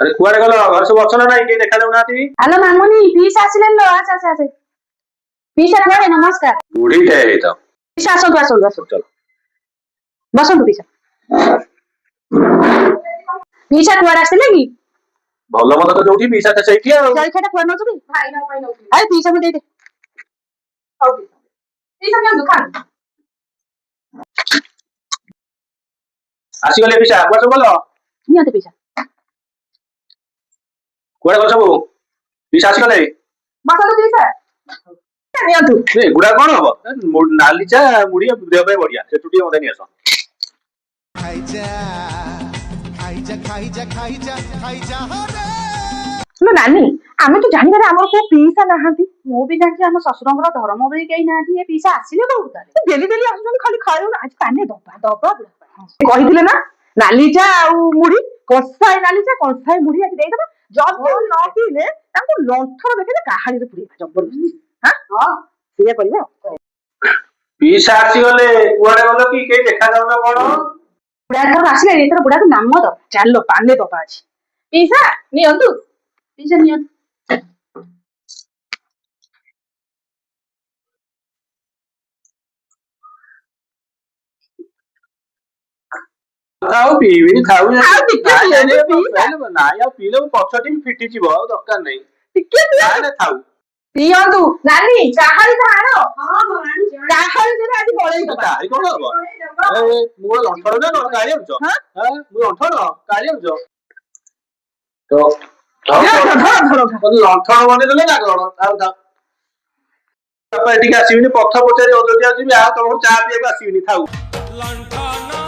अरे कुआडे गल घर सब अच्छा ना नहीं के देखा जाऊ नाती हेलो मामुनी पीस आसिलेन लो आस आस आस पीस कुआडे नमस्कार बुढ़ी टे है तो पीस आसो आसो चल बसंतु पीस पीस कुआडे आसिले की भल मत तो जोठी पीसा ते सही आ चल खेटा कुआडे नछु भाई ना भाई नछु अरे पीस में दे दे आओ पीस में दुकान आसी गले पीसा कुआ सब बोलो नहीं आते पीस कुआडे गल सब पीसा आसी गले बसंतु पीस नहीं आतु ए गुडा कोन हो नाली चा मुड़िया देह पे बढ़िया से टुटिया मते नहीं आसो खाइजा खाइजा खाइजा खाइजा खाइजा रे लो नानी आमे तो जानि बारे हमर को पीसा नाहंती मो भी जानछि हम ससुरंगर धर्म बली केई नाहंती ए पीसा आसिले बहु तारे डेली डेली आसुन खाली खायो आज पाने दबा दबा कहिथिले ना नालीचा आ मुड़ी कसाई नालीचा कसाई मुड़ी आज देई दबा जब न पीले ताको लंठर देखले काहाली रे पुरी जबरदस्ती हां हां सिया करिवे पीसा आसी गले कुआडे गल की के देखा जाऊ ना कोन बुढ़ा घर आसिले एतर बुढ़ा को नाम द चालो पाने दबा अछि पीसा नियंतु पीसा नियंतु खाऊ पीबिनी खाऊ खाऊ टिके पिएने पीसा ना या पीले पछटी फिटी जीव दरकार नहीं टिके ना ना खाऊ पियंतु नानी काहाली तो आनो हां रानी काहाली जे आदि बळेई दबा तारी कोन हो ए मु लंठर ना न काली हमजो हां मु लंठर काली हमजो तो धर लंठर बने देले ना गण आ बापा एटिक आसीबिनी पथ पचारी अयोध्या जीबी आ तमर चा पिए आसीबिनी थाऊ लंठन